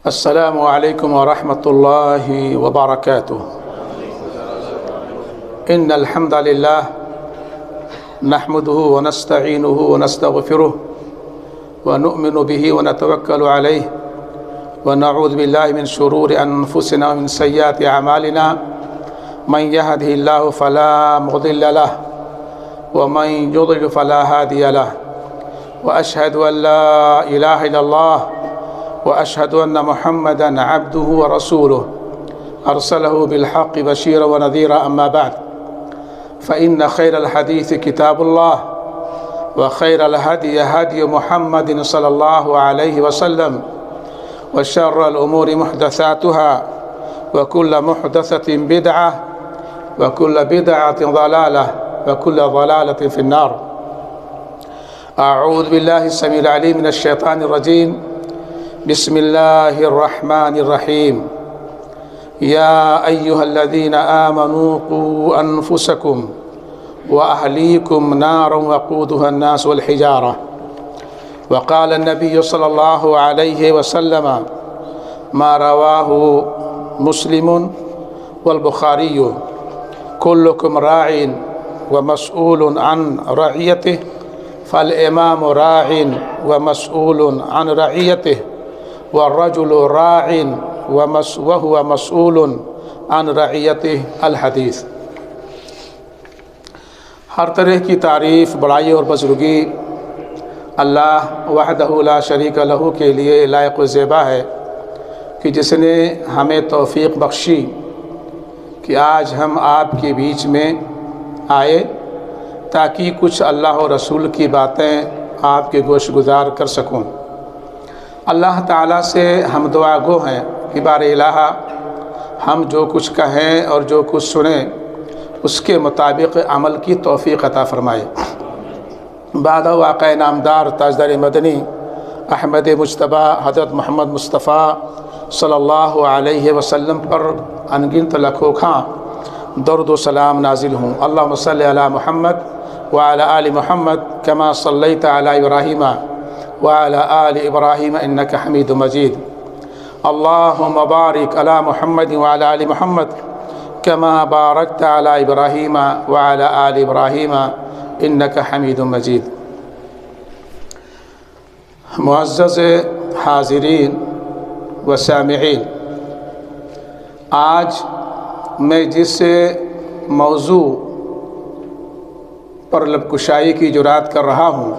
السلام علیکم ورحمۃ اللہ وبرکاتہ۔ ان الحمد للہ نحمده ونستعینه ونستغفره ونؤمن به ونتوکل علیہ ونعوذ باللہ من شرور انفسنا ومن سیئات اعمالنا من يهده اللہ فلا مضل له ومن يضلل فلا هادی له واشهد ان لا الہ الا اللہ وأشهد أن محمدًا عبده ورسوله أرسله بالحق بشيرا ونذيرا أما بعد فإن خير الحديث كتاب الله وخير الهدي هدي محمد صلى الله عليه وسلم وشر الأمور محدثاتها وكل محدثة بدعة وكل بدعة ضلالة وكل ضلالة في النار. أعوذ بالله السميع العليم من الشيطان الرجيم. بسم الله الرحمن الرحيم. يا أيها الذين آمنوا قوا أنفسكم وأهليكم نارا وقودها الناس والحجارة. وقال النبي صلى الله عليه وسلم ما رواه مسلم والبخاري كلكم راع ومسؤول عن رعيته فالإمام راع ومسؤول عن رعيته والرجل راع وهو مسؤول عن رعیته الحدیث۔ ہر طرح کی تعریف، بڑائی اور بزرگی اللہ وحدہ لا شریک لہ کے لیے لائق و زیبا ہے کہ جس نے ہمیں توفیق بخشی کہ آج ہم آپ کے بیچ میں آئے تاکہ کچھ اللہ اور رسول کی باتیں آپ کے گوش گزار کر سکوں۔ اللہ تعالیٰ سے ہم دعا گو ہیں کہ بار الہ ہم جو کچھ کہیں اور جو کچھ سنیں اس کے مطابق عمل کی توفیق عطا فرمائے۔ بعد واقع نامدار تاجدار مدنی احمد مجتبی حضرت محمد مصطفیٰ صلی اللہ علیہ وسلم پر انگنت لاکھوں درود و سلام نازل ہوں۔ اللہم صلی علی محمد وعلی آل محمد کما صلیت علی ابراہیم وعلى آل إبراهيم إنك حميد مجيد. اللهم بارك على محمد وعلى آل محمد كما باركت على إبراهيم وعلى آل إبراهيم إنك حميد مجيد. معزز حاضرین و سامعین، آج میں جس موضوع پر لب کشائی کی جرات کر رہا ہوں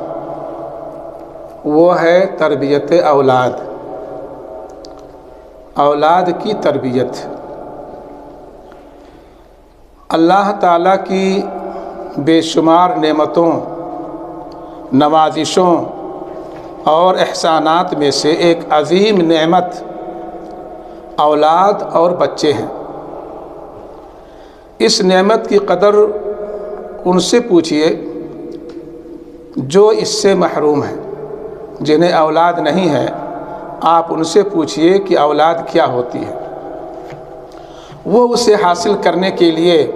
وہ ہے تربیت اولاد۔ اولاد کی تربیت اللہ تعالیٰ کی بے شمار نعمتوں، نوازشوں اور احسانات میں سے ایک عظیم نعمت اولاد اور بچے ہیں۔ اس نعمت کی قدر ان سے پوچھئے جو اس سے محروم ہیں۔ جنہیں اولاد نہیں ہے آپ ان سے پوچھئے کہ اولاد کیا ہوتی ہے۔ وہ اسے حاصل کرنے کے لیے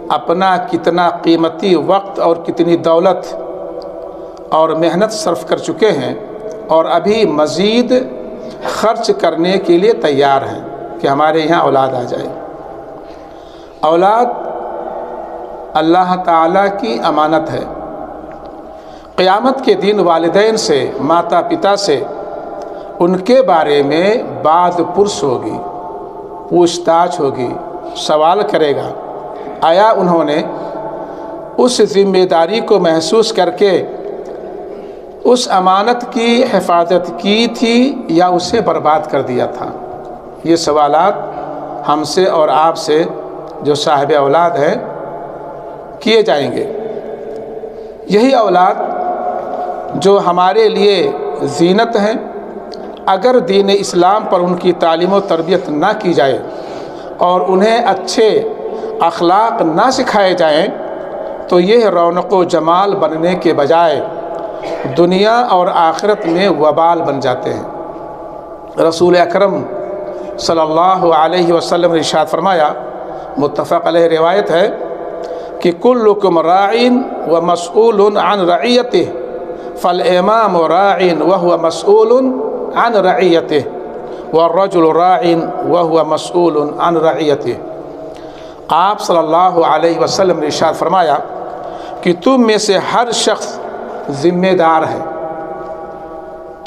اپنا کتنا قیمتی وقت اور کتنی دولت اور محنت صرف کر چکے ہیں اور ابھی مزید خرچ کرنے کے لیے تیار ہیں کہ ہمارے یہاں اولاد آ جائے۔ اولاد اللہ تعالیٰ کی امانت ہے۔ قیامت کے دن والدین سے، ماتا پتا سے ان کے بارے میں بات پرس ہوگی، پوچھ تاچھ ہوگی، سوال کرے گا آیا انہوں نے اس ذمہ داری کو محسوس کر کے اس امانت کی حفاظت کی تھی یا اسے برباد کر دیا تھا۔ یہ سوالات ہم سے اور آپ سے جو صاحب اولاد ہیں کیے جائیں گے۔ یہی اولاد جو ہمارے لیے زینت ہیں، اگر دین اسلام پر ان کی تعلیم و تربیت نہ کی جائے اور انہیں اچھے اخلاق نہ سکھائے جائیں تو یہ رونق و جمال بننے کے بجائے دنیا اور آخرت میں وبال بن جاتے ہیں۔ رسول اکرم صلی اللہ علیہ وسلم نے ارشاد فرمایا، متفق علیہ روایت ہے کہ کلکم راعٍ ومسؤول عن رعیتہ فالامام راع وهو مسؤول عن رعیتہ والرجل راع وهو مسؤول عن رعیتہ۔ آپ صلی اللہ علیہ وسلم نے ارشاد فرمایا کہ تم میں سے ہر شخص ذمہ دار ہے،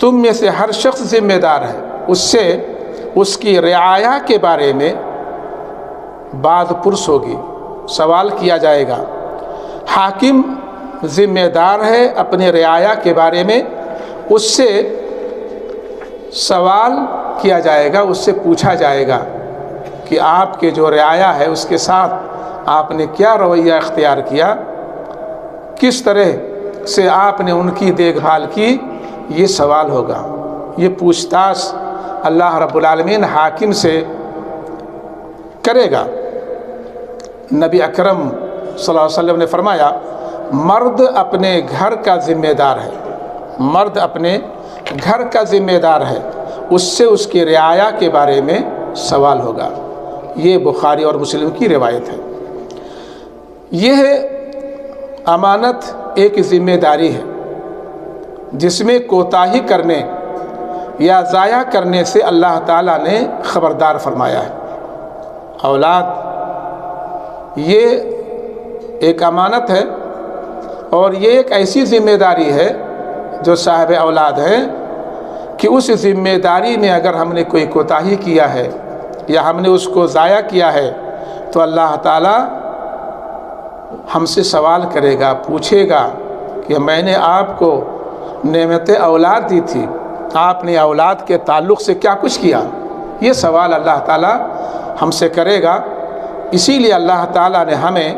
تم میں سے ہر شخص ذمہ دار ہے، اس سے اس کی رعایا کے بارے میں بات پرس ہوگی، سوال کیا جائے گا۔ حاکم ذمہ دار ہے اپنے رعایا کے بارے میں، اس سے سوال کیا جائے گا، اس سے پوچھا جائے گا کہ آپ کے جو رعایا ہے اس کے ساتھ آپ نے کیا رویہ اختیار کیا، کس طرح سے آپ نے ان کی دیکھ بھال کی، یہ سوال ہوگا، یہ پوچھ تاچھ اللہ رب العالمین حاکم سے کرے گا۔ نبی اکرم صلی اللہ علیہ وسلم نے فرمایا مرد اپنے گھر کا ذمہ دار ہے، مرد اپنے گھر کا ذمہ دار ہے، اس سے اس کی رعایا کے بارے میں سوال ہوگا۔ یہ بخاری اور مسلم کی روایت ہے۔ یہ امانت ایک ذمہ داری ہے جس میں کوتاہی کرنے یا ضائع کرنے سے اللہ تعالیٰ نے خبردار فرمایا ہے۔ اولاد یہ ایک امانت ہے، اور یہ ایک ایسی ذمہ داری ہے جو صاحب اولاد ہیں کہ اس ذمہ داری میں اگر ہم نے کوئی کوتاہی کیا ہے یا ہم نے اس کو ضائع کیا ہے تو اللہ تعالیٰ ہم سے سوال کرے گا، پوچھے گا کہ میں نے آپ کو نعمت اولاد دی تھی، آپ نے اولاد کے تعلق سے کیا کچھ کیا، یہ سوال اللہ تعالیٰ ہم سے کرے گا۔ اسی لیے اللہ تعالیٰ نے ہمیں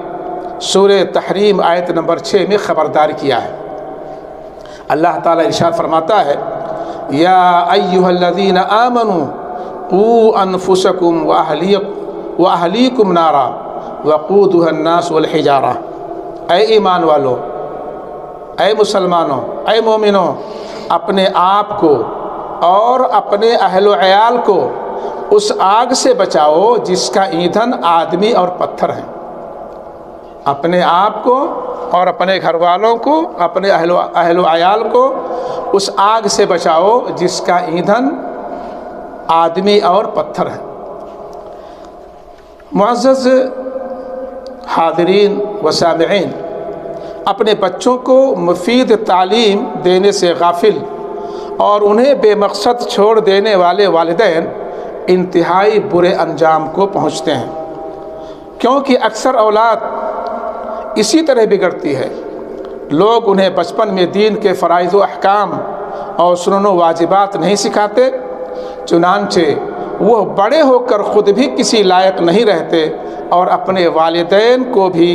سورہ تحریم آیت نمبر 6 میں خبردار کیا ہے۔ اللہ تعالیٰ ارشاد فرماتا ہے یا ایھا الذین آمنوا قوا انفسکم واہلیکم نارا وقودھا الناس والحجارہ، اے ایمان والو، اے مسلمانوں، اے مومنوں، اپنے آپ کو اور اپنے اہل و عیال کو اس آگ سے بچاؤ جس کا ایندھن آدمی اور پتھر ہیں۔ اپنے آپ کو اور اپنے گھر والوں کو، اپنے اہل و عیال کو اس آگ سے بچاؤ جس کا ایندھن آدمی اور پتھر ہے۔ معزز حاضرین و سامعین، اپنے بچوں کو مفید تعلیم دینے سے غافل اور انہیں بے مقصد چھوڑ دینے والے والدین انتہائی برے انجام کو پہنچتے ہیں، کیونکہ اکثر اولاد اسی طرح بگڑتی ہے۔ لوگ انہیں بچپن میں دین کے فرائض و احکام اور سنن و واجبات نہیں سکھاتے، چنانچہ وہ بڑے ہو کر خود بھی کسی لائق نہیں رہتے اور اپنے والدین کو بھی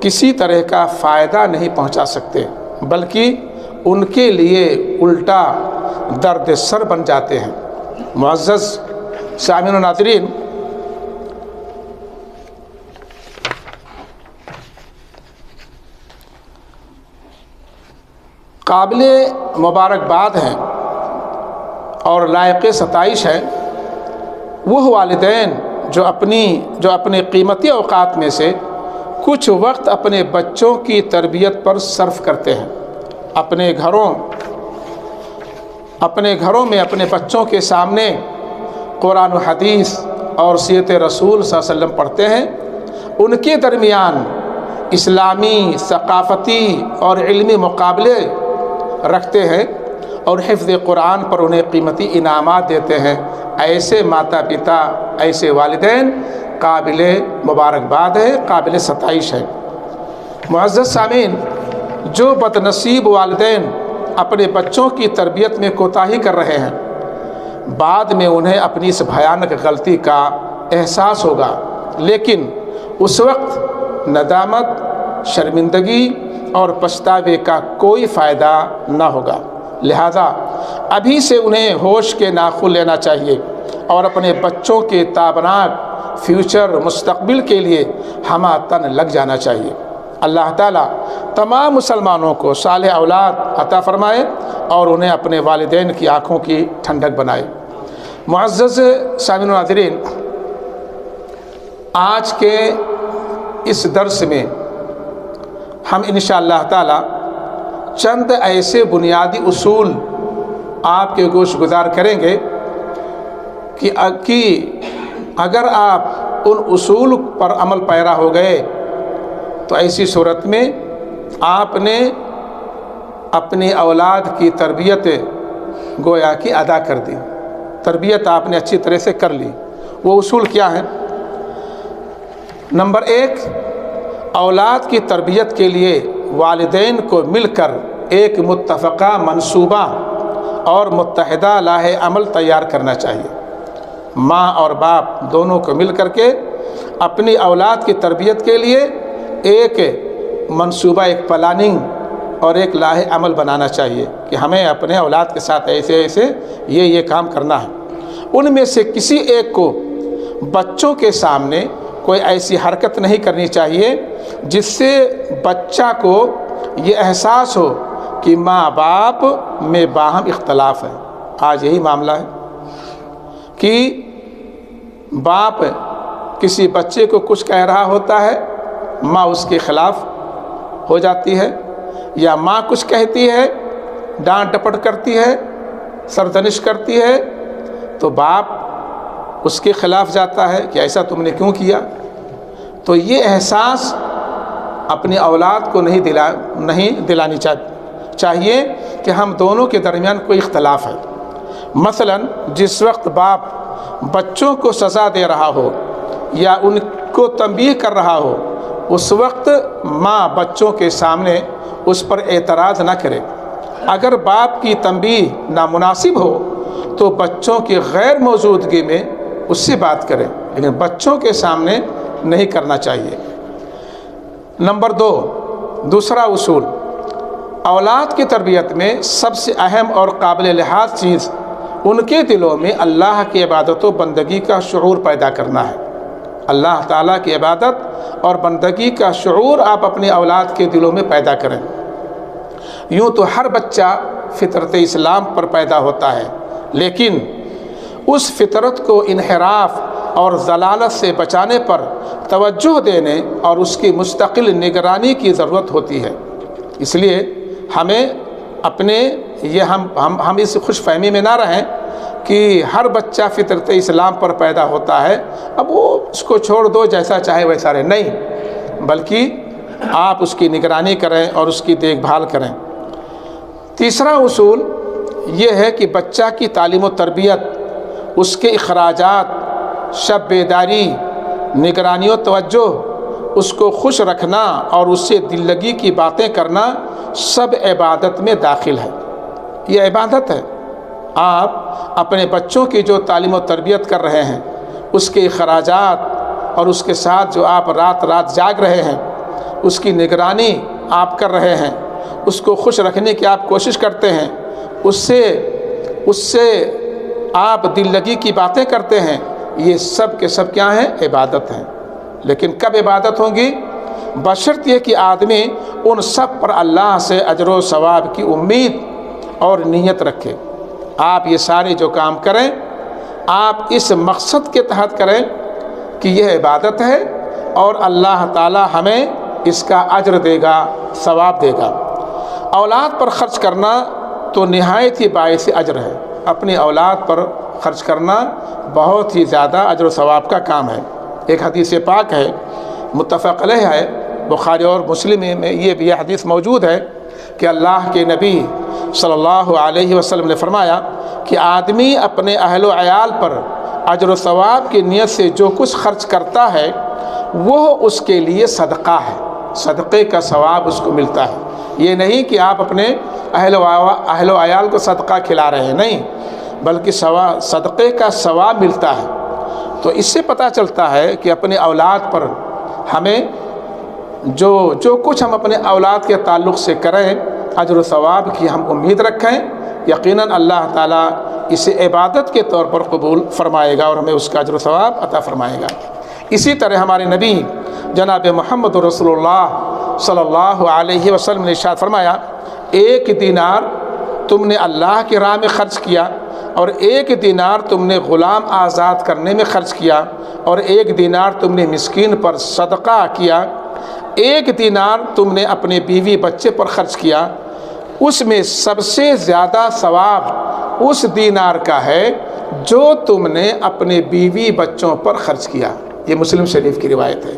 کسی طرح کا فائدہ نہیں پہنچا سکتے، بلکہ ان کے لیے الٹا درد سر بن جاتے ہیں۔ معزز سامعین و ناظرین، قابل مبارکباد ہیں اور لائق ستائش ہے وہ والدین جو اپنے قیمتی اوقات میں سے کچھ وقت اپنے بچوں کی تربیت پر صرف کرتے ہیں، اپنے گھروں میں اپنے بچوں کے سامنے قرآن و حدیث اور سیرت رسول صلی اللہ علیہ وسلم پڑھتے ہیں، ان کے درمیان اسلامی، ثقافتی اور علمی مقابلے رکھتے ہیں اور حفظ قرآن پر انہیں قیمتی انعامات دیتے ہیں۔ ایسے ماتا پتا، ایسے والدین قابل مبارکباد ہے، قابل ستائش ہے۔ معزز سامعین، جو بد نصیب والدین اپنے بچوں کی تربیت میں کوتاہی کر رہے ہیں، بعد میں انہیں اپنی اس بھیانک غلطی کا احساس ہوگا، لیکن اس وقت ندامت، شرمندگی اور پچھتاوے کا کوئی فائدہ نہ ہوگا۔ لہذا ابھی سے انہیں ہوش کے ناخن لینا چاہیے اور اپنے بچوں کے تابناک فیوچر، مستقبل کے لیے ہمہ تن لگ جانا چاہیے۔ اللہ تعالیٰ تمام مسلمانوں کو صالح اولاد عطا فرمائے اور انہیں اپنے والدین کی آنکھوں کی ٹھنڈک بنائے۔ معزز سامعین و ناظرین، آج کے اس درس میں ہم انشاءاللہ تعالیٰ چند ایسے بنیادی اصول آپ کے گوش گزار کریں گے کہ اگر آپ ان اصول پر عمل پیرا ہو گئے تو ایسی صورت میں آپ نے اپنی اولاد کی تربیت گویا کہ ادا کر دی، تربیت آپ نے اچھی طرح سے کر لی۔ وہ اصول کیا ہیں؟ نمبر 1، اولاد کی تربیت کے لیے والدین کو مل کر ایک متفقہ منصوبہ اور متحدہ لاہ عمل تیار کرنا چاہیے۔ ماں اور باپ دونوں کو مل کر کے اپنی اولاد کی تربیت کے لیے ایک منصوبہ، ایک پلاننگ اور ایک لاہ عمل بنانا چاہیے کہ ہمیں اپنے اولاد کے ساتھ ایسے ایسے یہ کام کرنا ہے۔ ان میں سے کسی ایک کو بچوں کے سامنے کوئی ایسی حرکت نہیں کرنی چاہیے جس سے بچہ کو یہ احساس ہو کہ ماں باپ میں باہم اختلاف ہے۔ آج یہی معاملہ ہے کہ باپ کسی بچے کو کچھ کہہ رہا ہوتا ہے، ماں اس کے خلاف ہو جاتی ہے، یا ماں کچھ کہتی ہے، ڈانٹ ڈپٹ کرتی ہے، سرزنش کرتی ہے، تو باپ اس کے خلاف جاتا ہے کہ ایسا تم نے کیوں کیا۔ تو یہ احساس اپنی اولاد کو نہیں دلانی چاہیے کہ ہم دونوں کے درمیان کوئی اختلاف ہے۔ مثلا جس وقت باپ بچوں کو سزا دے رہا ہو یا ان کو تنبیہ کر رہا ہو، اس وقت ماں بچوں کے سامنے اس پر اعتراض نہ کرے۔ اگر باپ کی تنبیہ نامناسب ہو تو بچوں کی غیر موجودگی میں اس سے بات کریں، لیکن بچوں کے سامنے نہیں کرنا چاہیے۔ نمبر 2، دوسرا اصول، اولاد کی تربیت میں سب سے اہم اور قابل لحاظ چیز ان کے دلوں میں اللہ کی عبادت و بندگی کا شعور پیدا کرنا ہے۔ اللہ تعالیٰ کی عبادت اور بندگی کا شعور آپ اپنی اولاد کے دلوں میں پیدا کریں۔ یوں تو ہر بچہ فطرت اسلام پر پیدا ہوتا ہے، لیکن اس فطرت کو انحراف اور ضلالت سے بچانے پر توجہ دینے اور اس کی مستقل نگرانی کی ضرورت ہوتی ہے۔ اس لیے ہمیں ہم اس خوش فہمی میں نہ رہیں کہ ہر بچہ فطرت اسلام پر پیدا ہوتا ہے، اب وہ اس کو چھوڑ دو، جیسا چاہے ویسا رہے، نہیں، بلکہ آپ اس کی نگرانی کریں اور اس کی دیکھ بھال کریں۔ تیسرا اصول یہ ہے کہ بچہ کی تعلیم و تربیت، اس کے اخراجات، شب بیداری، نگرانی و توجہ، اس کو خوش رکھنا اور اس سے دل لگی کی باتیں کرنا سب عبادت میں داخل ہے۔ یہ عبادت ہے۔ آپ اپنے بچوں کی جو تعلیم و تربیت کر رہے ہیں، اس کے اخراجات اور اس کے ساتھ جو آپ رات جاگ رہے ہیں، اس کی نگرانی آپ کر رہے ہیں، اس کو خوش رکھنے کی آپ کوشش کرتے ہیں، اس سے آپ دل لگی کی باتیں کرتے ہیں، یہ سب کے سب کیا ہیں؟ عبادت ہیں۔ لیکن کب عبادت ہوں گی؟ بشرط یہ کہ آدمی ان سب پر اللہ سے اجر و ثواب کی امید اور نیت رکھے۔ آپ یہ سارے جو کام کریں، آپ اس مقصد کے تحت کریں کہ یہ عبادت ہے اور اللہ تعالی ہمیں اس کا اجر دے گا، ثواب دے گا۔ اولاد پر خرچ کرنا تو نہایت ہی باعث اجر ہے۔ اپنی اولاد پر خرچ کرنا بہت ہی زیادہ اجر و ثواب کا کام ہے۔ ایک حدیث پاک ہے، متفق علیہ ہے، بخاری اور مسلم میں یہ حدیث موجود ہے کہ اللہ کے نبی صلی اللہ علیہ وسلم نے فرمایا کہ آدمی اپنے اہل و عیال پر اجر و ثواب کی نیت سے جو کچھ خرچ کرتا ہے وہ اس کے لیے صدقہ ہے، صدقے کا ثواب اس کو ملتا ہے۔ یہ نہیں کہ آپ اپنے اہل و عیال کو صدقہ کھلا رہے ہیں، نہیں، بلکہ صدقے کا ثواب ملتا ہے۔ تو اس سے پتہ چلتا ہے کہ اپنے اولاد پر ہمیں جو کچھ ہم اپنے اولاد کے تعلق سے کریں، اجر و ثواب کی ہم امید رکھیں، یقیناً اللہ تعالیٰ اسے عبادت کے طور پر قبول فرمائے گا اور ہمیں اس کا اجر و ثواب عطا فرمائے گا۔ اسی طرح ہمارے نبی جناب محمد رسول اللہ صلی اللہ علیہ وسلم نے ارشاد فرمایا، 1 دینار تم نے اللہ کی راہ میں خرچ کیا اور 1 دینار تم نے غلام آزاد کرنے میں خرچ کیا اور 1 دینار تم نے مسکین پر صدقہ کیا، 1 دینار تم نے اپنے بیوی بچے پر خرچ کیا، اس میں سب سے زیادہ ثواب اس دینار کا ہے جو تم نے اپنے بیوی بچوں پر خرچ کیا۔ یہ مسلم شریف کی روایت ہے۔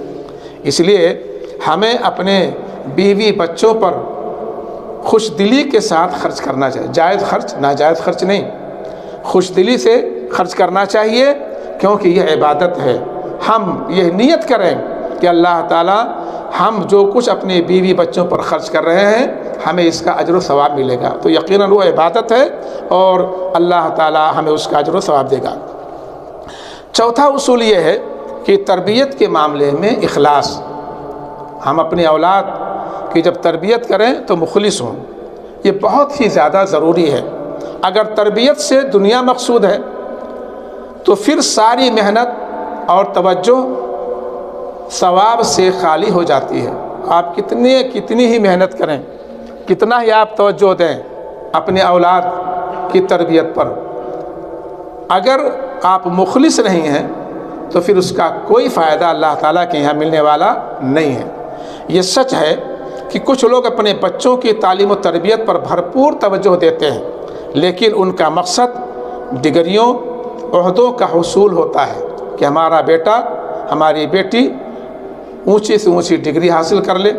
اس لیے ہمیں اپنے بیوی بچوں پر خوش دلی کے ساتھ خرچ کرنا چاہیے، جائز خرچ، ناجائز خرچ نہیں، خوش دلی سے خرچ کرنا چاہیے، کیونکہ یہ عبادت ہے۔ ہم یہ نیت کریں کہ اللہ تعالیٰ ہم جو کچھ اپنے بیوی بچوں پر خرچ کر رہے ہیں ہمیں اس کا اجر و ثواب ملے گا، تو یقیناً وہ عبادت ہے اور اللہ تعالیٰ ہمیں اس کا اجر و ثواب دے گا۔ چوتھا اصول یہ ہے کہ تربیت کے معاملے میں اخلاص، ہم اپنی اولاد کی جب تربیت کریں تو مخلص ہوں، یہ بہت ہی زیادہ ضروری ہے۔ اگر تربیت سے دنیا مقصود ہے تو پھر ساری محنت اور توجہ ثواب سے خالی ہو جاتی ہے۔ آپ کتنی ہی محنت کریں، کتنا ہی آپ توجہ دیں اپنے اولاد کی تربیت پر، اگر آپ مخلص نہیں ہیں تو پھر اس کا کوئی فائدہ اللہ تعالیٰ کے یہاں ملنے والا نہیں ہے۔ یہ سچ ہے کہ کچھ لوگ اپنے بچوں کی تعلیم و تربیت پر بھرپور توجہ دیتے ہیں، لیکن ان کا مقصد ڈگریوں، عہدوں کا حصول ہوتا ہے کہ ہمارا بیٹا، ہماری بیٹی اونچی سے اونچی ڈگری حاصل کر لے،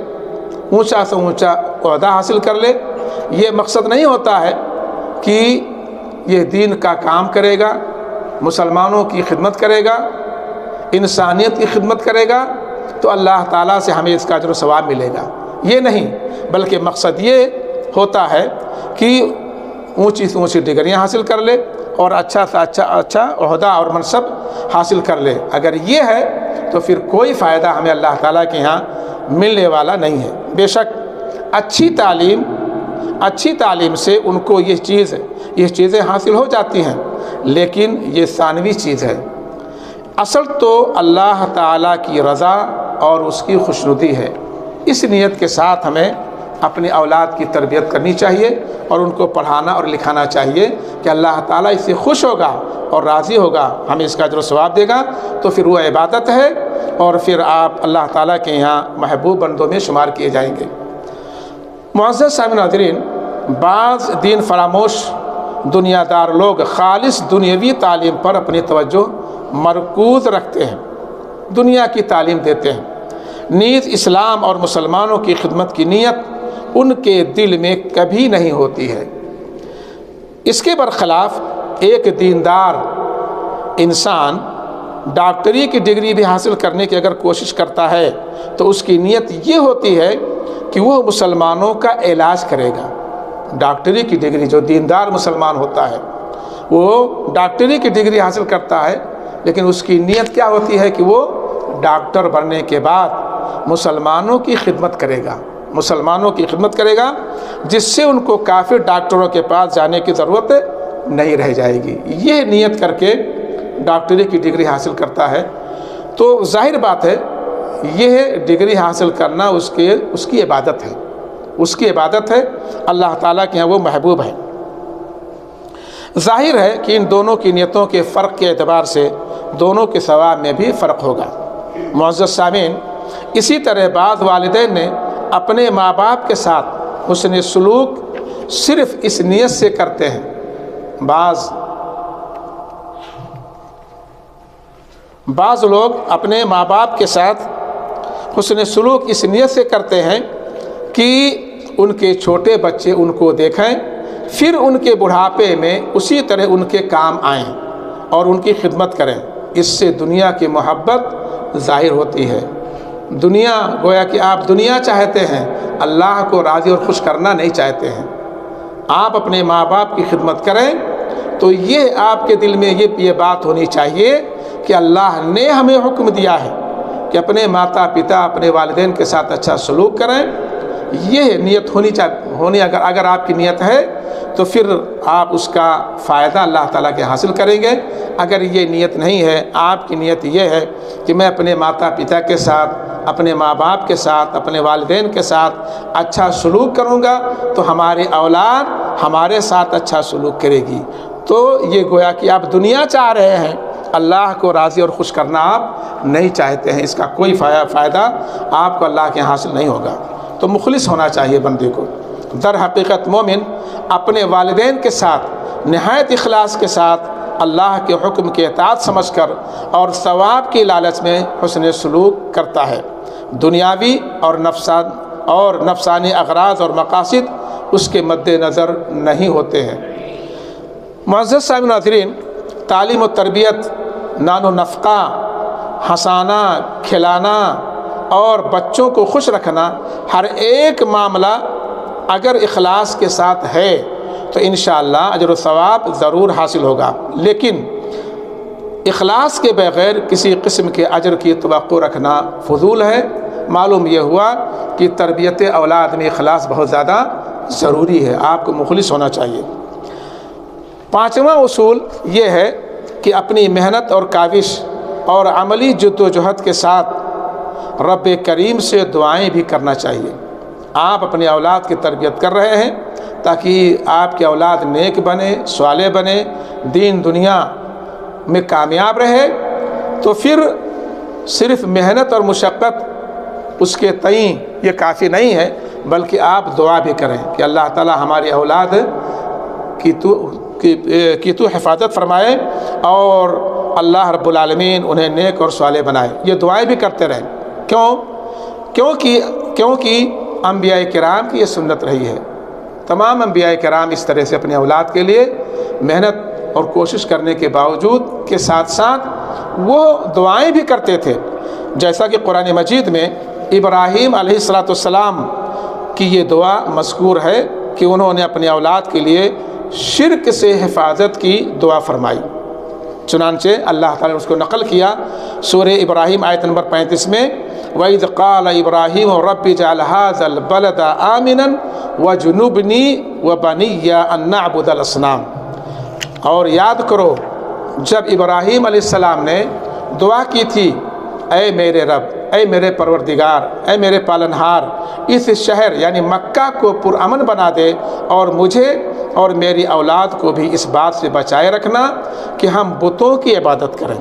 اونچا سے اونچا عہدہ حاصل کر لے۔ یہ مقصد نہیں ہوتا ہے کہ یہ دین کا کام کرے گا، مسلمانوں کی خدمت کرے گا، انسانیت کی خدمت کرے گا تو اللہ تعالیٰ سے ہمیں اس کا اجر و ثواب ملے گا، یہ نہیں، بلکہ مقصد یہ ہوتا ہے کہ اونچی سے اونچی ڈگریاں حاصل کر لے اور اچھا سے اچھا عہدہ اور منصب حاصل کر لے۔ اگر یہ ہے تو پھر کوئی فائدہ ہمیں اللہ تعالیٰ کے یہاں ملنے والا نہیں ہے۔ بے شک اچھی تعلیم سے ان کو یہ چیزیں حاصل ہو جاتی ہیں، لیکن یہ ثانوی چیز ہے۔ اصل تو اللہ تعالیٰ کی رضا اور اس کی خوشنودی ہے۔ اس نیت کے ساتھ ہمیں اپنی اولاد کی تربیت کرنی چاہیے اور ان کو پڑھانا اور لکھانا چاہیے کہ اللہ تعالیٰ اس سے خوش ہوگا اور راضی ہوگا، ہمیں اس کا اجر و ثواب دے گا، تو پھر وہ عبادت ہے اور پھر آپ اللہ تعالیٰ کے یہاں محبوب بندوں میں شمار کیے جائیں گے۔ معزز سامعین ناظرین، بعض دین فراموش دنیا دار لوگ خالص دنیاوی تعلیم پر اپنی توجہ مرکوز رکھتے ہیں، دنیا کی تعلیم دیتے ہیں، نیز اسلام اور مسلمانوں کی خدمت کی نیت ان کے دل میں کبھی نہیں ہوتی ہے۔ اس کے برخلاف ایک دیندار انسان ڈاکٹری کی ڈگری بھی حاصل کرنے کی اگر کوشش کرتا ہے تو اس کی نیت یہ ہوتی ہے کہ وہ مسلمانوں کا علاج کرے گا۔ ڈاکٹری کی ڈگری، جو دیندار مسلمان ہوتا ہے وہ ڈاکٹری کی ڈگری حاصل کرتا ہے، لیکن اس کی نیت کیا ہوتی ہے کہ وہ ڈاکٹر بننے کے بعد مسلمانوں کی خدمت کرے گا، جس سے ان کو کافر ڈاکٹروں کے پاس جانے کی ضرورت نہیں رہ جائے گی۔ یہ نیت کر کے ڈاکٹری کی ڈگری حاصل کرتا ہے تو ظاہر بات ہے یہ ڈگری حاصل کرنا اس کی عبادت ہے، اللہ تعالیٰ کے یہاں وہ محبوب ہے۔ ظاہر ہے کہ ان دونوں کی نیتوں کے فرق کے اعتبار سے دونوں کے ثواب میں بھی فرق ہوگا۔ معزز سامعین، اسی طرح بعض والدین نے اپنے ماں باپ کے ساتھ حسن سلوک صرف اس نیت سے کرتے ہیں، بعض لوگ اپنے ماں باپ کے ساتھ حسن سلوک اس نیت سے کرتے ہیں کہ ان کے چھوٹے بچے ان کو دیکھیں، پھر ان کے بڑھاپے میں اسی طرح ان کے کام آئیں اور ان کی خدمت کریں۔ اس سے دنیا کی محبت ظاہر ہوتی ہے۔ دنیا، گویا کہ آپ دنیا چاہتے ہیں، اللہ کو راضی اور خوش کرنا نہیں چاہتے ہیں۔ آپ اپنے ماں باپ کی خدمت کریں تو یہ آپ کے دل میں یہ بات ہونی چاہیے کہ اللہ نے ہمیں حکم دیا ہے کہ اپنے ماتا پتا، اپنے والدین کے ساتھ اچھا سلوک کریں۔ یہ نیت ہونی اگر آپ کی نیت ہے تو پھر آپ اس کا فائدہ اللہ تعالیٰ کے حاصل کریں گے۔ اگر یہ نیت نہیں ہے، آپ کی نیت یہ ہے کہ میں اپنے ماتا پتا کے ساتھ، اپنے ماں باپ کے ساتھ، اپنے والدین کے ساتھ اچھا سلوک کروں گا تو ہماری اولاد ہمارے ساتھ اچھا سلوک کرے گی، تو یہ گویا کہ آپ دنیا چاہ رہے ہیں، اللہ کو راضی اور خوش کرنا آپ نہیں چاہتے ہیں۔ اس کا کوئی فائدہ آپ کو اللہ کے حاصل نہیں ہوگا۔ تو مخلص ہونا چاہیے بندے کو۔ در حقیقت مومن اپنے والدین کے ساتھ نہایت اخلاص کے ساتھ اللہ کے حکم کے اطاعت سمجھ کر اور ثواب کی لالچ میں حسن سلوک کرتا ہے۔ دنیاوی اور نفسانی اغراض اور مقاصد اس کے مد نظر نہیں ہوتے ہیں۔ معزز صاحب ناظرین، تعلیم و تربیت، نان و نفقہ، ہنسانا، کھلانا اور بچوں کو خوش رکھنا، ہر ایک معاملہ اگر اخلاص کے ساتھ ہے تو انشاءاللہ اجر و ثواب ضرور حاصل ہوگا، لیکن اخلاص کے بغیر کسی قسم کے اجر کی توقع رکھنا فضول ہے۔ معلوم یہ ہوا کہ تربیت اولاد میں اخلاص بہت زیادہ ضروری ہے، آپ کو مخلص ہونا چاہیے۔ پانچواں اصول یہ ہے کہ اپنی محنت اور کاوش اور عملی جد و جہد کے ساتھ رب کریم سے دعائیں بھی کرنا چاہیے۔ آپ اپنی اولاد کی تربیت کر رہے ہیں تاکہ آپ کی اولاد نیک بنے، صالح بنے، دین دنیا میں کامیاب رہے، تو پھر صرف محنت اور مشقت اس کے تئیں یہ کافی نہیں ہے، بلکہ آپ دعا بھی کریں کہ اللہ تعالی ہماری اولاد کی تو حفاظت فرمائے اور اللہ رب العالمین انہیں نیک اور صالح بنائے۔ یہ دعائیں بھی کرتے رہیں۔ کیونکہ انبیاء کرام کی یہ سنت رہی ہے۔ تمام انبیاء کرام اس طرح سے اپنی اولاد کے لیے محنت اور کوشش کرنے کے باوجود کے ساتھ ساتھ وہ دعائیں بھی کرتے تھے، جیسا کہ قرآن مجید میں ابراہیم علیہ السلام کی یہ دعا مذکور ہے کہ انہوں نے اپنی اولاد کے لیے شرک سے حفاظت کی دعا فرمائی۔ چنانچہ اللہ تعالیٰ نے اس کو نقل کیا سورہ ابراہیم آیت نمبر 35 میں، وَإِذْ قَالَ إِبْرَاهِيمُ رَبِّ اجْعَلْ هَٰذَا الْبَلَدَ آمِنًا وَاجْنُبْنِي وَبَنِيَّ أَن نَّعْبُدَ الْأَصْنَامَ۔ اور یاد کرو جب ابراہیم علیہ السلام نے دعا کی تھی، اے میرے رب، اے میرے پروردگار، اے میرے پالنہار، اس شہر یعنی مکہ کو پرامن بنا دے اور مجھے اور میری اولاد کو بھی اس بات سے بچائے رکھنا کہ ہم بتوں کی عبادت کریں۔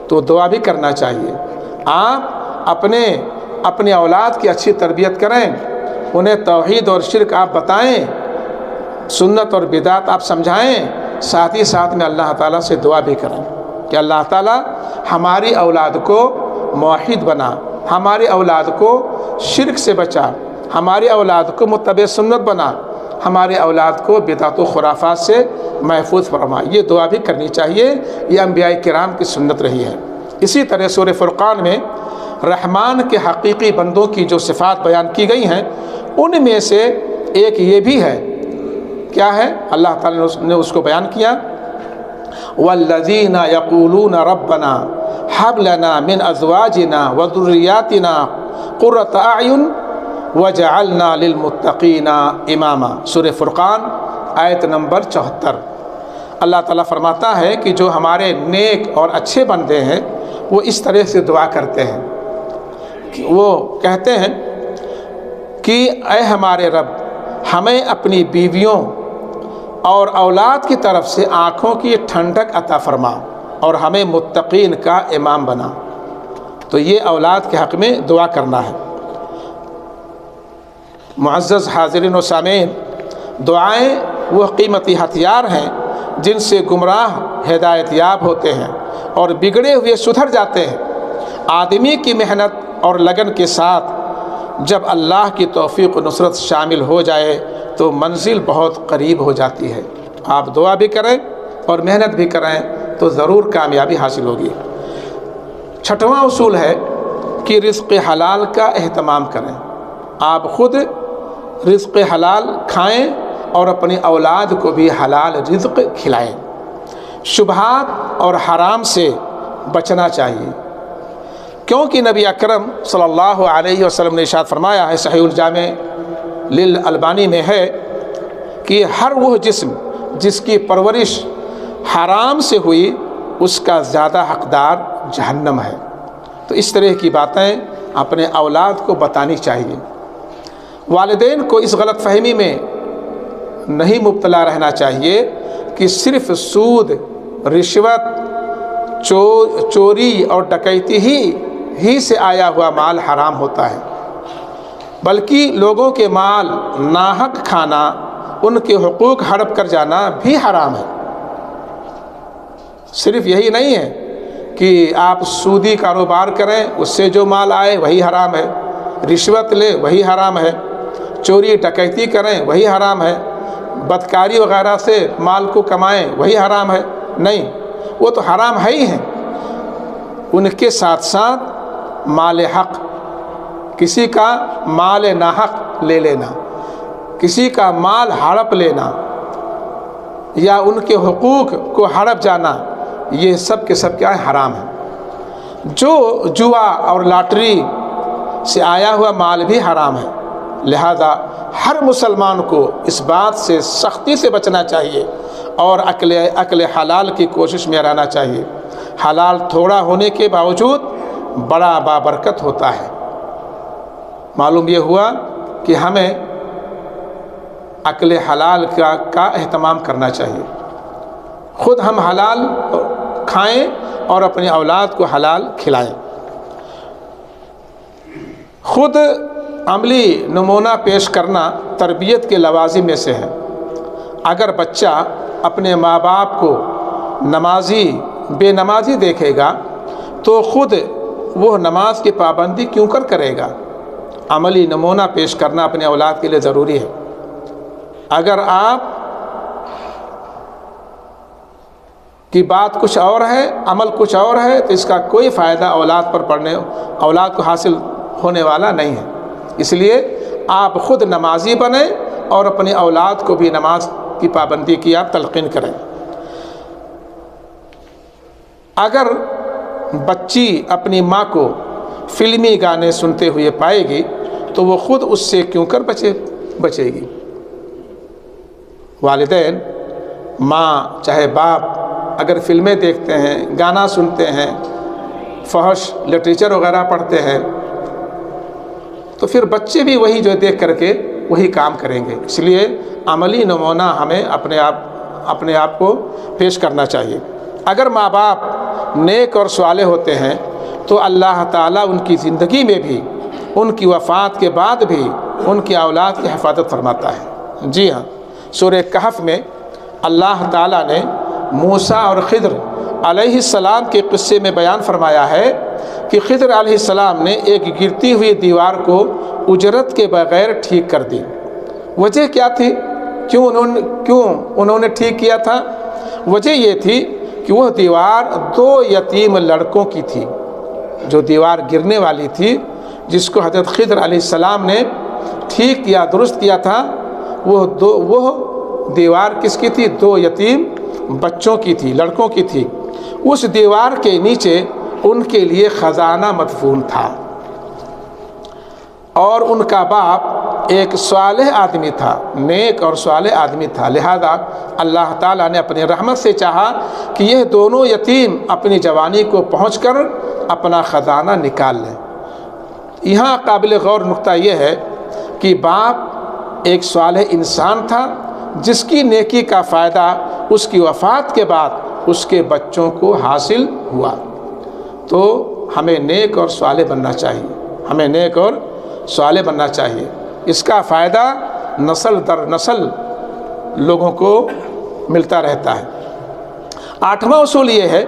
تو دعا بھی کرنا چاہیے۔ آپ اپنے اولاد کی اچھی تربیت کریں، انہیں توحید اور شرک آپ بتائیں، سنت اور بدعت آپ سمجھائیں، ساتھ ہی ساتھ میں اللہ تعالیٰ سے دعا بھی کریں کہ اللہ تعالیٰ ہماری اولاد کو موحد بنا، ہماری اولاد کو شرک سے بچا، ہماری اولاد کو متبع سنت بنا، ہمارے اولاد کو بدعت و خرافات سے محفوظ فرما۔ یہ دعا بھی کرنی چاہیے، یہ انبیاء کرام کی سنت رہی ہے۔ اسی طرح سورہ فرقان میں رحمان کے حقیقی بندوں کی جو صفات بیان کی گئی ہیں، ان میں سے ایک یہ بھی ہے، کیا ہے؟ اللہ تعالیٰ نے اس کو بیان کیا، وَالَّذِينَ يَقُولُونَ رَبَّنَا هَبْ لَنَا مِنْ أَزْوَاجِنَا وَذُرِّيَّاتِنَا قُرَّةَ أَعْيُنٍ وَجَعَلْنَا لِلْمُتَّقِينَ إِمَامًا۔ سورہ فرقان آیت نمبر 74۔ اللہ تعالیٰ فرماتا ہے کہ جو ہمارے نیک اور اچھے بندے ہیں وہ اس طرح سے دعا کرتے ہیں، وہ کہتے ہیں کہ اے ہمارے رب، ہمیں اپنی بیویوں اور اولاد کی طرف سے آنکھوں کی ٹھنڈک عطا فرما اور ہمیں متقین کا امام بنا۔ تو یہ اولاد کے حق میں دعا کرنا ہے۔ معزز حاضرین و سامعین، دعائیں وہ قیمتی ہتھیار ہیں جن سے گمراہ ہدایت یاب ہوتے ہیں اور بگڑے ہوئے سدھر جاتے ہیں۔ آدمی کی محنت اور لگن کے ساتھ جب اللہ کی توفیق و نصرت شامل ہو جائے تو منزل بہت قریب ہو جاتی ہے۔ آپ دعا بھی کریں اور محنت بھی کریں تو ضرور کامیابی حاصل ہوگی۔ چھٹواں اصول ہے کہ رزق حلال کا اہتمام کریں۔ آپ خود رزق حلال کھائیں اور اپنی اولاد کو بھی حلال رزق کھلائیں۔ شبہات اور حرام سے بچنا چاہیے، کیونکہ نبی اکرم صلی اللہ علیہ وسلم نے ارشاد فرمایا ہے، صحیح الجامع للالبانی میں ہے کہ ہر وہ جسم جس کی پرورش حرام سے ہوئی اس کا زیادہ حقدار جہنم ہے۔ تو اس طرح کی باتیں اپنے اولاد کو بتانی چاہیے۔ والدین کو اس غلط فہمی میں نہیں مبتلا رہنا چاہیے کہ صرف سود، رشوت، چوری اور ڈکیتی ہی سے آیا ہوا مال حرام ہوتا ہے، بلکہ لوگوں کے مال ناحق کھانا، ان کے حقوق ہڑپ کر جانا بھی حرام ہے۔ صرف یہی نہیں ہے کہ آپ سودی کاروبار کریں، اس سے جو مال آئے وہی حرام ہے، رشوت لے وہی حرام ہے، چوری ڈکیتی کریں وہی حرام ہے، بدکاری وغیرہ سے مال کو کمائیں وہی حرام ہے، نہیں، وہ تو حرام ہے ہی ہیں۔ ان کے ساتھ ساتھ مال حق، کسی کا مال ناحق لے لینا، کسی کا مال ہڑپ لینا یا ان کے حقوق کو ہڑپ جانا، یہ سب کے سب کیا ہے؟ حرام ہے۔ جو جوا اور لاٹری سے آیا ہوا مال بھی حرام ہے۔ لہذا ہر مسلمان کو اس بات سے سختی سے بچنا چاہیے اور عقل حلال کی کوشش میں رہنا چاہیے۔ حلال تھوڑا ہونے کے باوجود بڑا بابرکت ہوتا ہے۔ معلوم یہ ہوا کہ ہمیں عقل حلال کا اہتمام کرنا چاہیے، خود ہم حلال کھائیں اور اپنی اولاد کو حلال کھلائیں۔ خود عملی نمونہ پیش کرنا تربیت کے لوازم میں سے ہے۔ اگر بچہ اپنے ماں باپ کو نمازی بے نمازی دیکھے گا تو خود وہ نماز کی پابندی کیوں کرے گا؟ عملی نمونہ پیش کرنا اپنے اولاد کے لیے ضروری ہے۔ اگر آپ کی بات کچھ اور ہے، عمل کچھ اور ہے، تو اس کا کوئی فائدہ اولاد کو حاصل ہونے والا نہیں ہے۔ اس لیے آپ خود نمازی بنیں اور اپنی اولاد کو بھی نماز کی پابندی کی آپ تلقین کریں۔ اگر بچی اپنی ماں کو فلمی گانے سنتے ہوئے پائے گی تو وہ خود اس سے کیوں کر بچے گی؟ والدین، ماں چاہے باپ، اگر فلمیں دیکھتے ہیں، گانا سنتے ہیں، فحش لٹریچر وغیرہ پڑھتے ہیں، تو پھر بچے بھی وہی جو دیکھ کر کے وہی کام کریں گے۔ اس لیے عملی نمونہ ہمیں اپنے آپ کو پیش کرنا چاہیے۔ اگر ماں باپ نیک اور صالح ہوتے ہیں تو اللہ تعالیٰ ان کی زندگی میں بھی، ان کی وفات کے بعد بھی ان کی اولاد کی حفاظت فرماتا ہے۔ جی ہاں، سورہ کہف میں اللہ تعالیٰ نے موسیٰ اور خضر علیہ السلام کے قصے میں بیان فرمایا ہے کہ خضر علیہ السلام نے ایک گرتی ہوئی دیوار کو اجرت کے بغیر ٹھیک کر دی۔ وجہ کیا تھی؟ کیوں انہوں نے ٹھیک کیا تھا؟ وجہ یہ تھی کہ وہ دیوار 2 یتیم لڑکوں کی تھی۔ جو دیوار گرنے والی تھی، جس کو حضرت خضر علیہ السلام نے ٹھیک کیا، درست کیا تھا، وہ دیوار کس کی تھی؟ 2 یتیم بچوں کی تھی، لڑکوں کی تھی۔ اس دیوار کے نیچے ان کے لیے خزانہ مدفون تھا، اور ان کا باپ ایک صالح آدمی تھا، نیک اور صالح آدمی تھا۔ لہذا اللہ تعالیٰ نے اپنی رحمت سے چاہا کہ یہ دونوں یتیم اپنی جوانی کو پہنچ کر اپنا خزانہ نکال لیں۔ یہاں قابل غور نقطہ یہ ہے کہ باپ ایک صالح انسان تھا جس کی نیکی کا فائدہ اس کی وفات کے بعد اس کے بچوں کو حاصل ہوا۔ تو ہمیں نیک اور صالح بننا چاہیے، اس کا فائدہ نسل در نسل لوگوں کو ملتا رہتا ہے۔ 8واں اصول یہ ہے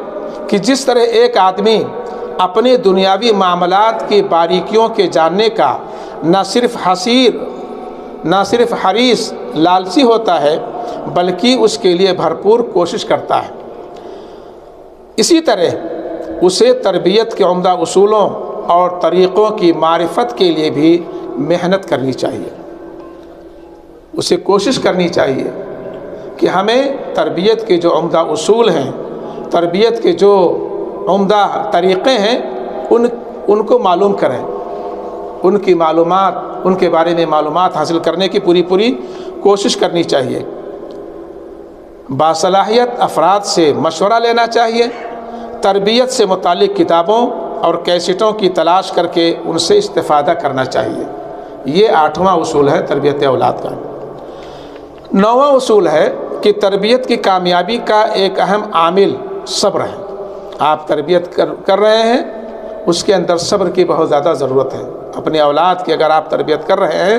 کہ جس طرح ایک آدمی اپنے دنیاوی معاملات کی باریکیوں کے جاننے کا نہ صرف حریص لالچی ہوتا ہے بلکہ اس کے لیے بھرپور کوشش کرتا ہے، اسی طرح اسے تربیت کے عمدہ اصولوں اور طریقوں کی معرفت کے لیے بھی محنت کرنی چاہیے۔ اسے کوشش کرنی چاہیے کہ ہمیں تربیت کے جو عمدہ اصول ہیں، تربیت کے جو عمدہ طریقے ہیں، ان کو معلوم کریں، ان کے بارے میں معلومات حاصل کرنے کی پوری کوشش کرنی چاہیے۔ باصلاحیت افراد سے مشورہ لینا چاہیے، تربیت سے متعلق کتابوں اور کیسٹوں کی تلاش کر کے ان سے استفادہ کرنا چاہیے۔ یہ 8واں اصول ہے تربیت اولاد کا۔ 9واں اصول ہے کہ تربیت کی کامیابی کا ایک اہم عامل صبر ہے۔ آپ تربیت کر رہے ہیں، اس کے اندر صبر کی بہت زیادہ ضرورت ہے۔ اپنی اولاد کی اگر آپ تربیت کر رہے ہیں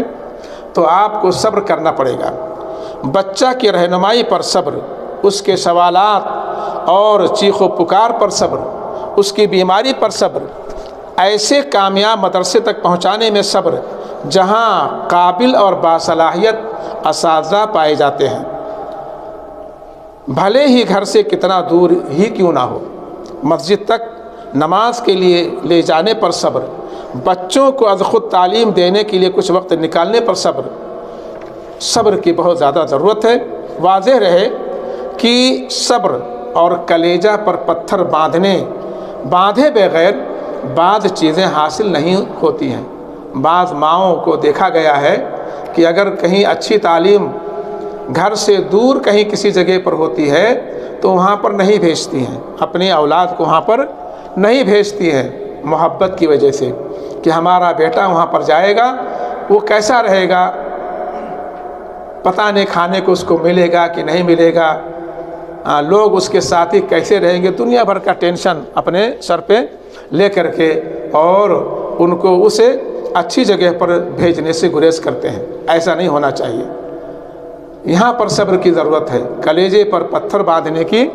تو آپ کو صبر کرنا پڑے گا۔ بچہ کی رہنمائی پر صبر، اس کے سوالات اور چیخ و پکار پر صبر، اس کی بیماری پر صبر، ایسے کامیاب مدرسے تک پہنچانے میں صبر جہاں قابل اور باصلاحیت اساتذہ پائے جاتے ہیں، بھلے ہی گھر سے کتنا دور ہی کیوں نہ ہو، مسجد تک نماز کے لیے لے جانے پر صبر، بچوں کو از خود تعلیم دینے کے لیے کچھ وقت نکالنے پر صبر۔ صبر کی بہت زیادہ ضرورت ہے۔ واضح رہے کہ صبر اور کلیجہ پر پتھر باندھے بغیر بعض چیزیں حاصل نہیں ہوتی ہیں۔ بعض ماؤں کو دیکھا گیا ہے کہ اگر کہیں اچھی تعلیم گھر سے دور کہیں کسی جگہ پر ہوتی ہے تو وہاں پر نہیں بھیجتی ہیں، اپنی اولاد کو وہاں پر نہیں بھیجتی ہیں، محبت کی وجہ سے کہ ہمارا بیٹا وہاں پر جائے گا وہ کیسا رہے گا، پتہ نہیں کھانے کو اس کو ملے گا کہ نہیں ملے گا، لوگ اس کے ساتھ ہی کیسے رہیں گے، دنیا بھر کا ٹینشن اپنے سر پہ لے کر کے اور ان کو اسے اچھی جگہ پر بھیجنے سے گریز کرتے ہیں۔ ایسا نہیں ہونا چاہیے۔ یہاں پر صبر کی ضرورت ہے، کلیجے پر پتھر باندھنے کی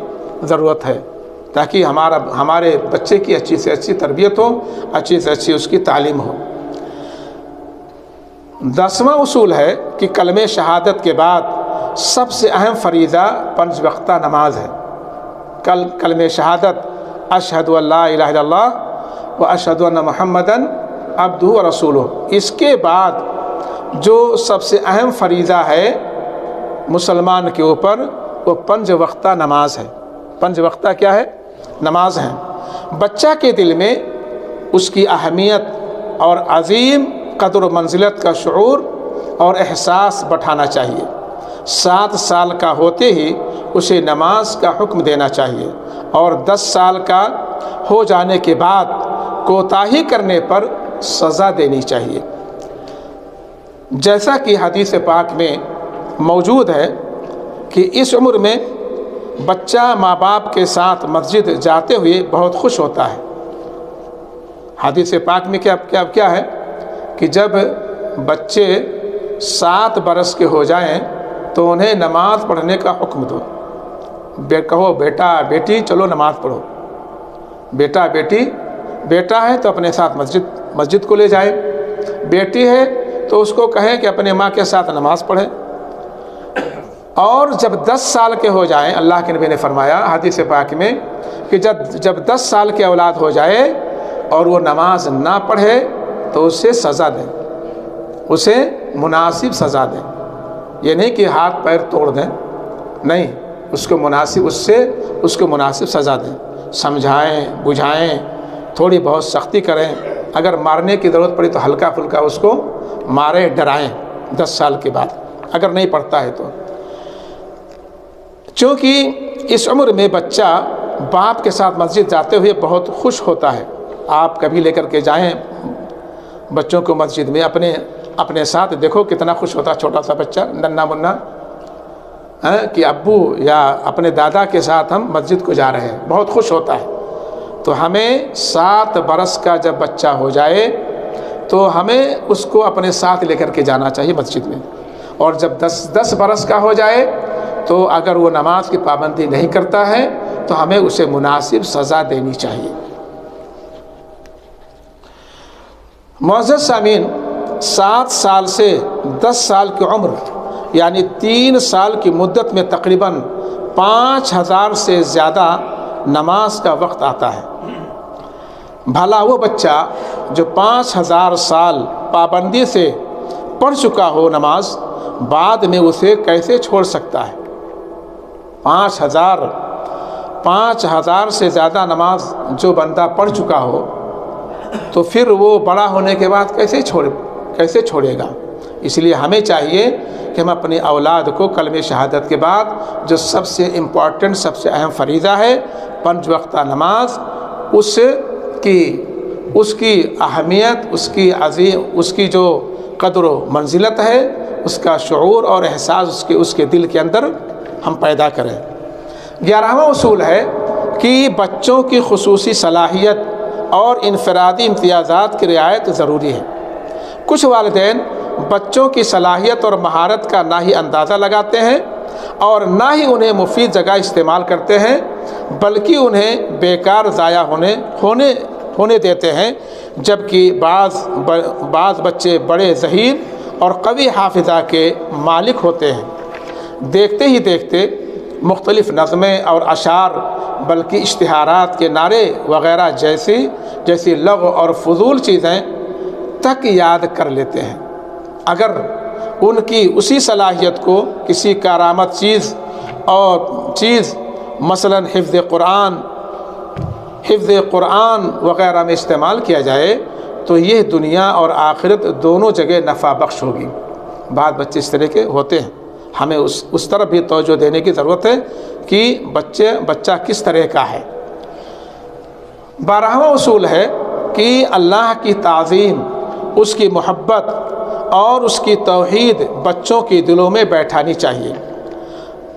ضرورت ہے تاکہ ہمارے بچے کی اچھی سے اچھی تربیت ہو، اچھی سے اچھی اس کی تعلیم ہو۔ 10واں اصول ہے کہ کلمہ شہادت کے بعد سب سے اہم فریضہ 5 وقتہ نماز ہے۔ کلمہ شہادت اشہد ان لا الہ الا اللہ و اشہد ان محمدً عبدہ و رسولہ، اس کے بعد جو سب سے اہم فریضہ ہے مسلمان کے اوپر وہ 5 وقتہ نماز ہے۔ 5 وقتہ کیا ہے؟ نماز ہے۔ بچہ کے دل میں اس کی اہمیت اور عظیم قدر و منزلت کا شعور اور احساس بٹھانا چاہیے۔ 7 سال کا ہوتے ہی اسے نماز کا حکم دینا چاہیے اور 10 سال کا ہو جانے کے بعد کوتاہی کرنے پر سزا دینی چاہیے۔ جیسا کہ حدیث پاک میں موجود ہے کہ اس عمر میں بچہ ماں باپ کے ساتھ مسجد جاتے ہوئے بہت خوش ہوتا ہے۔ حدیث پاک میں کیا ہے کہ جب بچے 7 برس کے ہو جائیں تو انہیں نماز پڑھنے کا حکم دو۔ کہو بیٹا بیٹی چلو نماز پڑھو، بیٹا بیٹی، بیٹا ہے تو اپنے ساتھ مسجد کو لے جائے، بیٹی ہے تو اس کو کہیں کہ اپنے ماں کے ساتھ نماز پڑھے۔ اور جب 10 سال کے ہو جائیں، اللہ کے نبی نے فرمایا حدیث پاک میں کہ جب 10 سال کی اولاد ہو جائے اور وہ نماز نہ پڑھے تو اسے سزا دیں، اسے مناسب سزا دیں۔ یہ نہیں کہ ہاتھ پیر توڑ دیں، نہیں، اس کو مناسب سزا دیں، سمجھائیں بجھائیں، تھوڑی بہت سختی کریں، اگر مارنے کی ضرورت پڑی تو ہلکا پھلکا اس کو ماریں، ڈرائیں 10 سال کے بعد اگر نہیں پڑھتا ہے تو۔ چونکہ اس عمر میں بچہ باپ کے ساتھ مسجد جاتے ہوئے بہت خوش ہوتا ہے۔ آپ کبھی لے کر کے جائیں بچوں کو مسجد میں، اپنے ساتھ دیکھو کتنا خوش ہوتا ہے چھوٹا سا بچہ ننھا منا، کہ ابو یا اپنے دادا کے ساتھ ہم مسجد کو جا رہے ہیں، بہت خوش ہوتا ہے۔ تو ہمیں 7 برس کا جب بچہ ہو جائے تو ہمیں اس کو اپنے ساتھ لے کر کے جانا چاہیے مسجد میں، اور جب 10 برس کا ہو جائے تو اگر وہ نماز کی پابندی نہیں کرتا ہے تو ہمیں اسے مناسب سزا دینی چاہیے۔ معزز سامعین، 7 سال سے 10 سال کی عمر یعنی 3 سال کی مدت میں تقریباً 5000 سے زیادہ نماز کا وقت آتا ہے۔ بھلا وہ بچہ جو 5000 سال پابندی سے پڑھ چکا ہو نماز، بعد میں اسے کیسے چھوڑ سکتا ہے؟ 5000 سے زیادہ نماز جو بندہ پڑھ چکا ہو تو پھر وہ بڑا ہونے کے بعد کیسے چھوڑے گا؟ اس لیے ہمیں چاہیے کہ ہم اپنی اولاد کو کلمہ شہادت کے بعد جو سب سے امپورٹنٹ، سب سے اہم فریضہ ہے 5 وقتہ نماز، اس کی اہمیت، اس کی جو قدر و منزلت ہے، اس کا شعور اور احساس اس کے دل کے اندر ہم پیدا کریں۔ 11واں اصول ہے کہ بچوں کی خصوصی صلاحیت اور انفرادی امتیازات کی رعایت ضروری ہے۔ کچھ والدین بچوں کی صلاحیت اور مہارت کا نہ ہی اندازہ لگاتے ہیں اور نہ ہی انہیں مفید جگہ استعمال کرتے ہیں، بلکہ انہیں بیکار ضائع ہونے دیتے ہیں، جبکہ بعض بچے بڑے ذہین اور قوی حافظہ کے مالک ہوتے ہیں۔ دیکھتے ہی دیکھتے مختلف نظمیں اور اشعار، بلکہ اشتہارات کے نعرے وغیرہ جیسی لغو اور فضول چیزیں تک یاد کر لیتے ہیں۔ اگر ان کی اسی صلاحیت کو کسی کارآمد چیز مثلاً حفظ قرآن وغیرہ میں استعمال کیا جائے تو یہ دنیا اور آخرت دونوں جگہ نفع بخش ہوگی۔ بعض بچے اس طرح کے ہوتے ہیں، ہمیں اس طرف بھی توجہ دینے کی ضرورت ہے کہ بچہ کس طرح کا ہے۔ 12واں اصول ہے کہ اللہ کی تعظیم، اس کی محبت اور اس کی توحید بچوں کے دلوں میں بیٹھانی چاہیے۔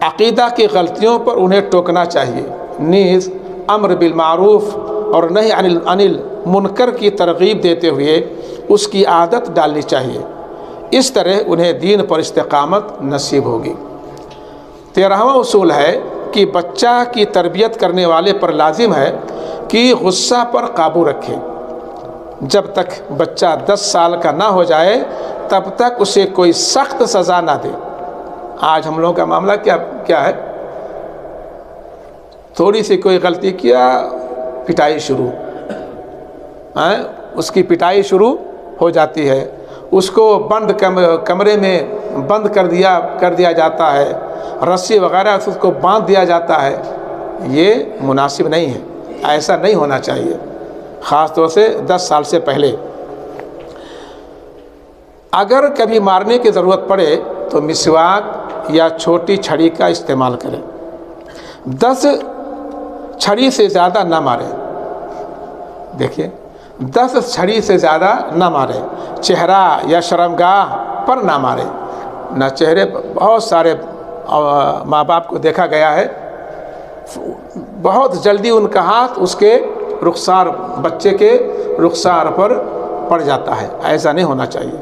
عقیدہ کی غلطیوں پر انہیں ٹوکنا چاہیے، نیز امر بالمعروف اور نہی عن المنکر کی ترغیب دیتے ہوئے اس کی عادت ڈالنی چاہیے۔ اس طرح انہیں دین پر استقامت نصیب ہوگی۔ 13واں اصول ہے کہ بچہ کی تربیت کرنے والے پر لازم ہے کہ غصہ پر قابو رکھے۔ جب تک بچہ 10 سال کا نہ ہو جائے تب تک اسے کوئی سخت سزا نہ دے۔ آج ہم لوگوں کا معاملہ کیا ہے؟ تھوڑی سی کوئی غلطی کیا، پٹائی شروع، اس کی پٹائی شروع ہو جاتی ہے، اس کو بند کمرے میں بند کر دیا جاتا ہے، رسی وغیرہ سے اس کو باندھ دیا جاتا ہے۔ یہ مناسب نہیں ہے، ایسا نہیں ہونا چاہیے، خاص طور سے 10 سال سے پہلے۔ اگر کبھی مارنے کی ضرورت پڑے تو مسواک یا چھوٹی چھڑی کا استعمال کریں۔ 10 چھڑی سے زیادہ نہ مارے۔ دیکھیے، 10 چھڑی سے زیادہ نہ مارے۔ چہرہ یا شرمگاہ پر نہ مارے۔ نہ چہرے پر، بہت سارے ماں باپ کو دیکھا گیا ہے، بہت جلدی ان کا ہاتھ اس کے بچے کے رخسار پر پڑ جاتا ہے۔ ایسا نہیں ہونا چاہیے،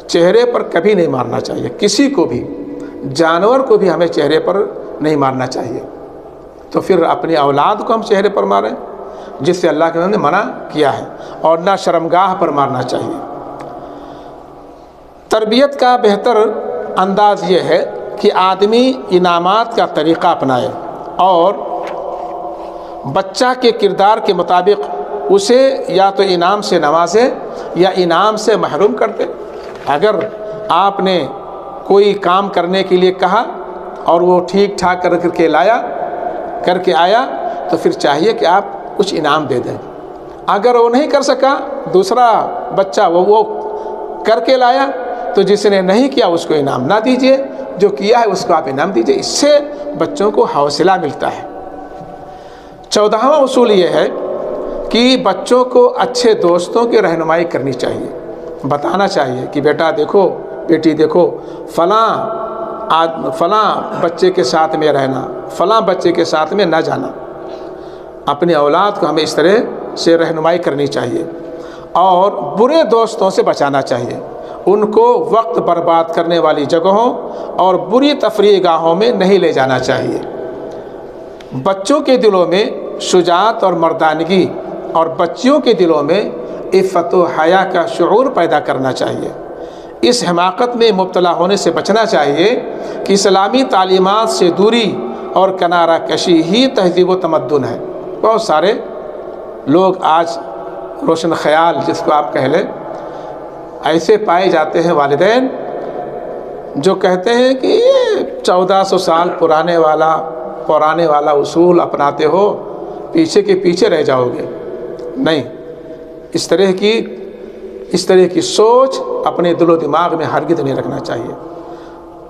چہرے پر کبھی نہیں مارنا چاہیے، کسی کو بھی، جانور کو بھی ہمیں چہرے پر نہیں مارنا چاہیے۔ تو پھر اپنی اولاد کو ہم چہرے پر ماریں جس سے اللہ کے نبی نے منع کیا ہے، اور نہ شرمگاہ پر مارنا چاہیے۔ تربیت کا بہتر انداز یہ ہے کہ آدمی انعامات کا طریقہ اپنائے اور بچہ کے کردار کے مطابق اسے یا تو انعام سے نوازے یا انعام سے محروم کر دے۔ اگر آپ نے کوئی کام کرنے کے لیے کہا اور وہ ٹھیک ٹھاک کر کے آیا تو پھر چاہیے کہ آپ کچھ انعام دے دیں۔ اگر وہ نہیں کر سکا، دوسرا بچہ وہ کر کے لایا، تو جس نے نہیں کیا اس کو انعام نہ دیجیے، جو کیا ہے اس کو آپ انعام دیجیے۔ اس سے بچوں کو حوصلہ ملتا ہے۔ 14واں اصول یہ ہے کہ بچوں کو اچھے دوستوں کی رہنمائی کرنی چاہیے، بتانا چاہیے کہ بیٹا دیکھو، بیٹی دیکھو، فلاں بچے کے ساتھ میں رہنا، فلاں بچے کے ساتھ میں نہ جانا۔ اپنی اولاد کو ہمیں اس طرح سے رہنمائی کرنی چاہیے اور برے دوستوں سے بچانا چاہیے۔ ان کو وقت برباد کرنے والی جگہوں اور بری تفریح گاہوں میں نہیں لے جانا چاہیے۔ بچوں کے دلوں میں شجاعت اور مردانگی اور بچیوں کے دلوں میں عفت و حیا کا شعور پیدا کرنا چاہیے۔ اس حماقت میں مبتلا ہونے سے بچنا چاہیے کہ اسلامی تعلیمات سے دوری اور کنارہ کشی ہی تہذیب و تمدن ہے۔ بہت سارے لوگ آج روشن خیال، جس کو آپ کہہ لیں، ایسے پائے جاتے ہیں والدین جو کہتے ہیں کہ یہ 1400 سال پرانے والا اصول اپناتے ہو، پیچھے کے پیچھے رہ جاؤ گے۔ نہیں، اس طرح کی سوچ اپنے دل و دماغ میں ہرگز نہیں رکھنا چاہیے۔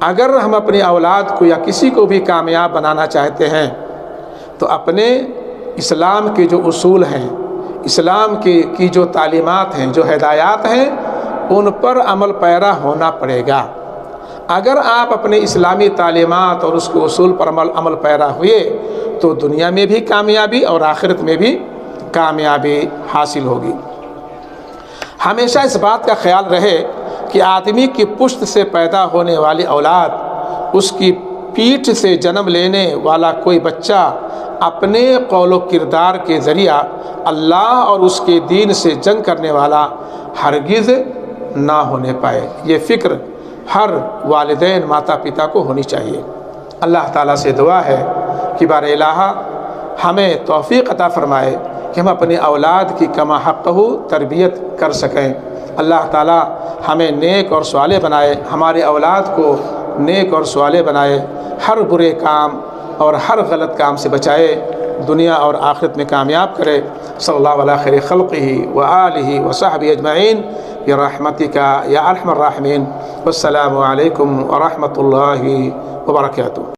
اگر ہم اپنی اولاد کو یا کسی کو بھی کامیاب بنانا چاہتے ہیں تو اپنے اسلام کے جو اصول ہیں، اسلام کی جو تعلیمات ہیں، جو ہدایات ہیں، ان پر عمل پیرا ہونا پڑے گا۔ اگر آپ اپنے اسلامی تعلیمات اور اس کے اصول پر عمل پیرا ہوئے تو دنیا میں بھی کامیابی اور آخرت میں بھی کامیابی حاصل ہوگی۔ ہمیشہ اس بات کا خیال رہے کہ آدمی کی پشت سے پیدا ہونے والی اولاد اس کی پیٹھ سے جنم لینے والا کوئی بچہ اپنے قول و کردار کے ذریعہ اللہ اور اس کے دین سے جنگ کرنے والا ہرگز نہ ہونے پائے۔ یہ فکر ہر والدین ماتا پتا کو ہونی چاہیے۔ اللہ تعالیٰ سے دعا ہے کہ بار الہ ہمیں توفیق عطا فرمائے کہ ہم اپنی اولاد کی کما حقہ تربیت کر سکیں۔ اللہ تعالیٰ ہمیں نیک اور صالح بنائے، ہمارے اولاد کو نیک اور صالح بنائے، ہر برے کام اور ہر غلط کام سے بچائے، دنیا اور آخرت میں کامیاب کرے۔ صلی اللہ علیہ خیر خلقہ وآلہ وصحبہ اجمعین برحمتک یا ارحم الراحمین۔ والسلام علیکم ورحمۃ اللہ وبرکاتہ۔